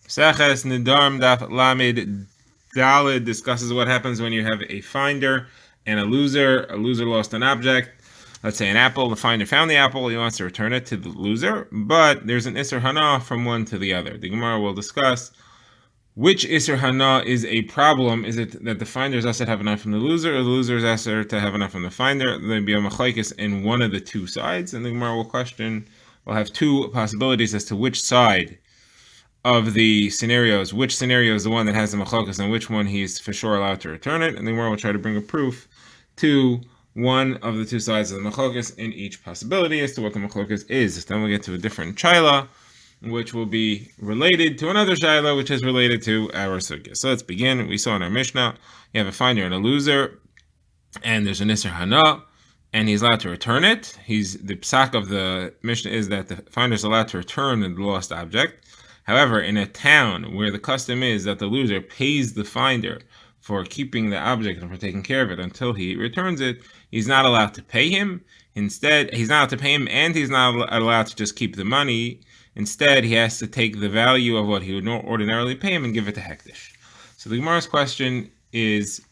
Seches Nedarim Daf Lamed Daled discusses what happens when you have a finder and a loser. A loser lost an object, let's say an apple. The finder found the apple. He wants to return it to the loser, but there's an Isser Hana from one to the other. The Gemara will discuss which Isser Hana is a problem. Is it that the finder is asked to have enough from the loser, or the loser is asked to have enough from the finder? There'll be a machlekes in one of the two sides, and the Gemara will have two possibilities as to which side of the scenarios, which scenario is the one that has the machlokas and which one he's for sure allowed to return it, and then we'll try to bring a proof to one of the two sides of the machlokas in each possibility as to what the machlokas is. Then we'll get to a different shaila, which will be related to another shaila, which is related to our sugya. So let's begin. We saw in our Mishnah, you have a finder and a loser, and there's an Isser Hana, and he's allowed to return it. The psak of the Mishnah is that the finder is allowed to return the lost object. However, in a town where the custom is that the loser pays the finder for keeping the object and for taking care of it until he returns it, he's not allowed to pay him. Instead, he's not allowed to pay him, and he's not allowed to just keep the money. Instead, he has to take the value of what he would ordinarily pay him and give it to Hektish. So the Gemara's question is,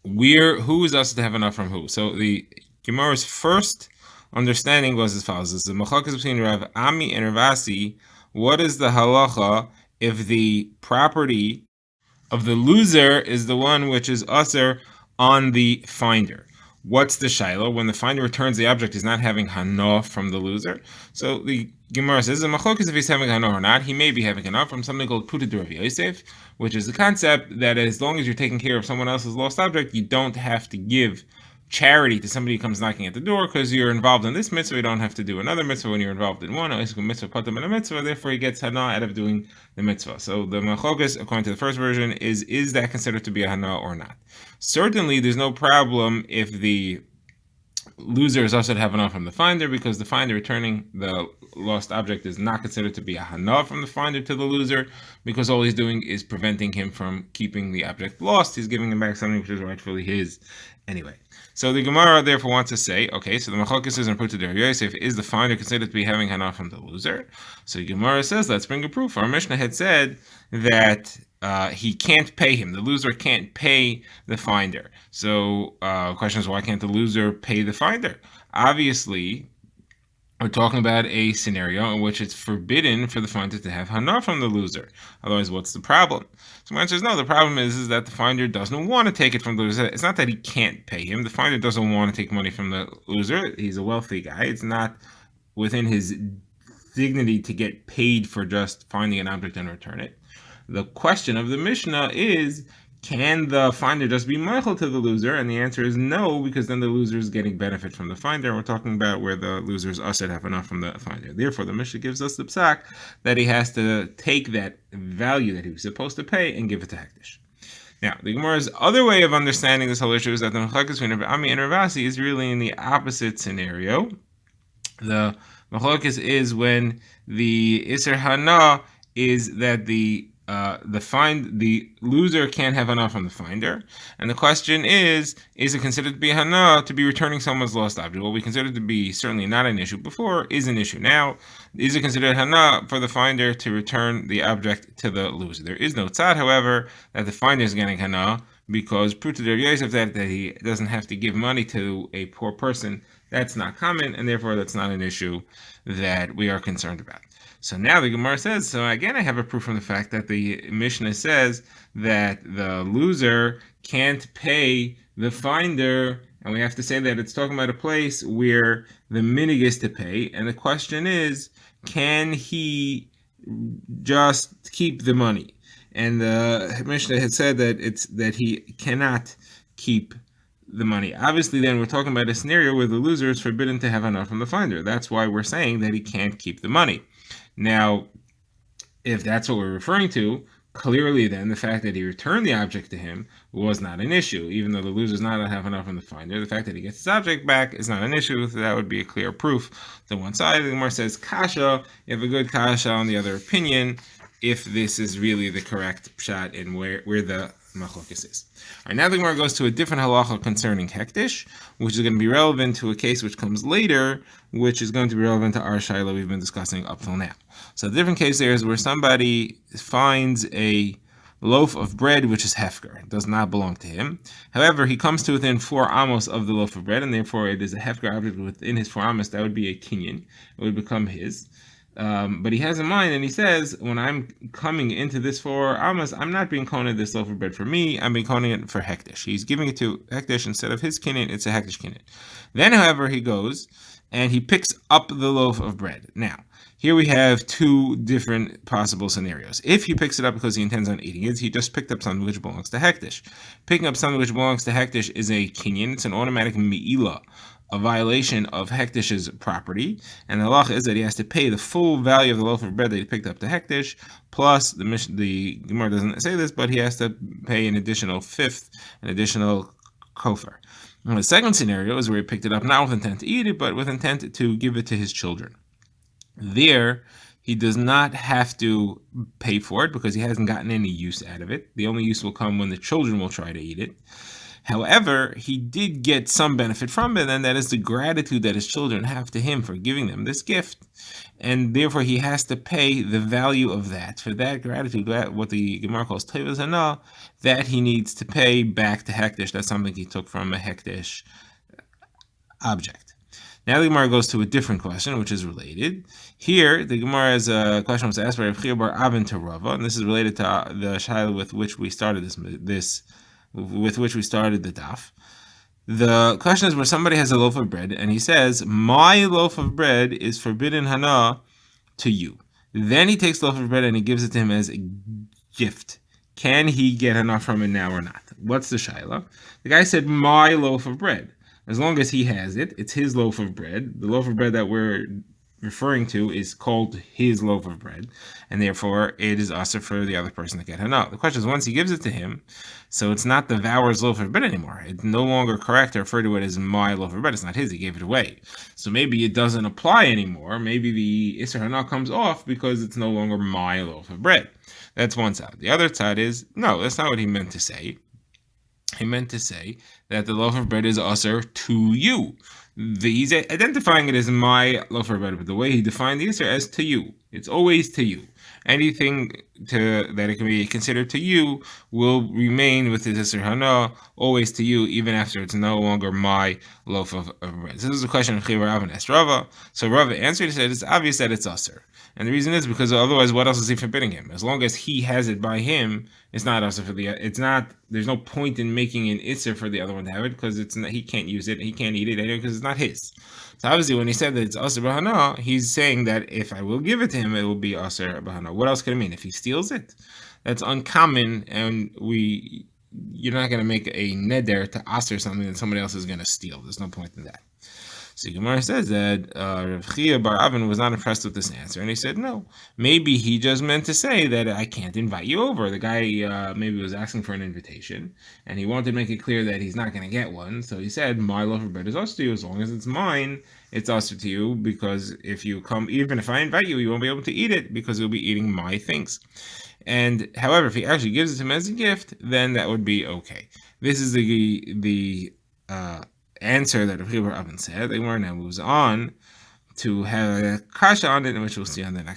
who is us to have enough from who? So the Gemara's first understanding was as follows: this is the machlokes between Rav Ami and Rav Asi. What is the halacha if the property of the loser is the one which is usher on the finder? What's the shaila? When the finder returns the object, he's not having hana from the loser. So the Gemara says, the machlokes if he's having hana or not, he may be having hana from something called puta de Rav Yosef, which is the concept that as long as you're taking care of someone else's lost object, you don't have to give charity to somebody who comes knocking at the door because you're involved in this mitzvah. You don't have to do another mitzvah when you're involved in one. Therefore, he gets hana out of doing the mitzvah. So the machlokes, according to the first version, is that considered to be a hana or not? Certainly, there's no problem if the loser is also to have hana from the finder, because the finder returning the lost object is not considered to be a hana from the finder to the loser, because all he's doing is preventing him from keeping the object lost. He's giving him back something which is rightfully his anyway. So the Gemara therefore wants to say, okay, so the machlokes is in puta de Rav Yosef, is the finder considered to be having hana from the loser? So the Gemara says, let's bring a proof. Our Mishnah had said that he can't pay him. The loser can't pay the finder. So the question is, why can't the loser pay the finder? Obviously, we're talking about a scenario in which it's forbidden for the finder to have hana from the loser. Otherwise, what's the problem? So my answer is no. The problem is that the finder doesn't want to take it from the loser. It's not that he can't pay him. The finder doesn't want to take money from the loser. He's a wealthy guy. It's not within his dignity to get paid for just finding an object and return it. The question of the Mishnah is, can the finder just be meichel to the loser? And the answer is no, because then the loser is getting benefit from the finder. We're talking about where the loser is usher to have enough from the finder. Therefore, the Mishnah gives us the psak that he has to take that value that he was supposed to pay and give it to Hektish. Now, the Gemara's other way of understanding this whole issue is that the machlokes between Rav Ami and Rav Asi is really in the opposite scenario. The machlokes is when the Isser Hana is that the loser can't have hana from the finder, and the question is it considered to be hana to be returning someone's lost object? What we considered to be certainly not an issue before is an issue now. Is it considered hana for the finder to return the object to the loser? There is no tzad, however, that the finder is getting hana, because puta de Rav Yosef that he doesn't have to give money to a poor person. That's not common, and therefore that's not an issue that we are concerned about. So now the Gemara says, so again I have a proof from the fact that the Mishnah says that the loser can't pay the finder, and we have to say that it's talking about a place where the minig is to pay, and the question is, can he just keep the money? And the Mishnah had said that he cannot keep the money. Obviously, then we're talking about a scenario where the loser is forbidden to have enough from the finder. That's why we're saying that he can't keep the money. Now, if that's what we're referring to, clearly then the fact that he returned the object to him was not an issue. Even though the loser is not have enough from the finder, the fact that he gets his object back is not an issue. So that would be a clear proof to one side. The Gemara says kasha. You have a good kasha on the other opinion, if this is really the correct pshat in where the machlokes is. All right, now the Gemara goes to a different halacha concerning hektish, which is going to be relevant to a case which comes later, which is going to be relevant to our shaila we've been discussing up till now. So the different case there is where somebody finds a loaf of bread which is hefker. It does not belong to him. However, he comes to within 4 amos of the loaf of bread, and therefore it is a hefker object within his 4 amos. That would be a kinyan. It would become his. But he has in mind, and he says, when I'm coming into this 4 amos, I'm not being kohen this loaf of bread for me, I'm being kohen it for hektish. He's giving it to hektish instead of his kinyan, it's a hektish kinyan. Then, however, he goes and he picks up the loaf of bread. Now, here we have 2 different possible scenarios. If he picks it up because he intends on eating it, he just picked up something which belongs to hektish. Picking up something which belongs to hektish is a kinyan, it's an automatic me'ilah, a violation of hektish's property, and the halacha is that he has to pay the full value of the loaf of bread that he picked up to hektish, plus the Gemara doesn't say this, but he has to pay an additional fifth, an additional kofar. And the second scenario is where he picked it up not with intent to eat it, but with intent to give it to his children. There, he does not have to pay for it because he hasn't gotten any use out of it. The only use will come when the children will try to eat it. However, he did get some benefit from it, and that is the gratitude that his children have to him for giving them this gift. And therefore, he has to pay the value of that. For that gratitude, that what the Gemara calls tevas hana, that he needs to pay back to hektish. That's something he took from a hektish object. Now the Gemara goes to a different question, which is related. Here, the Gemara's question was asked by Rav Chia bar Avin to Rava, and this is related to the shaila with which we started with which we started the daf. The question is where somebody has a loaf of bread, and he says, my loaf of bread is forbidden hana to you. Then he takes the loaf of bread and he gives it to him as a gift. Can he get hana from it now or not? What's the shaila? The guy said, my loaf of bread. As long as he has it, it's his loaf of bread. The loaf of bread that we're referring to is called his loaf of bread, and therefore it is also for the other person to get hana. The question is, once he gives it to him, so it's not the vower's loaf of bread anymore. It's no longer correct to refer to it as my loaf of bread. It's not his, he gave it away. So maybe it doesn't apply anymore. Maybe the Isser hana comes off because it's no longer my loaf of bread. That's one side. The other side is, no, that's not what he meant to say. He meant to say that the loaf of bread is usher to you. He's identifying it as my loaf of bread, but the way he defined the Isser as to you. It's always to you. Anything that it can be considered to you will remain with the Isser hana, always to you, even after it's no longer my loaf of bread. So this is a question of Rav and asked Rava. So Rava answered, he said, it's obvious that it's usher. And the reason is because otherwise, what else is he forbidding him? As long as he has it by him, it's not usher for the. It's not. There's no point in making an isser for the other one to have it because it's not, he can't use it. He can't eat it anyway because it's not his. So obviously, when he said that it's usher b'hana, he's saying that if I will give it to him, it will be usher b'hana. What else could it mean? If he steals it, that's uncommon, and you're not going to make a neder to usher something that somebody else is going to steal. There's no point in that. So Gemara says that Rav Chia bar Avin was not impressed with this answer, and he said, no, maybe he just meant to say that I can't invite you over. The guy maybe was asking for an invitation, and he wanted to make it clear that he's not going to get one, so he said, my loaf of bread is also to you. As long as it's mine, it's also to you, because if you come, even if I invite you, you won't be able to eat it, because you'll be eating my things. And however, if he actually gives it to him as a gift, then that would be okay. This is the answer that Rav Chia bar Avin said. They weren't, and moves on to have a kasha on it, which we'll see on the next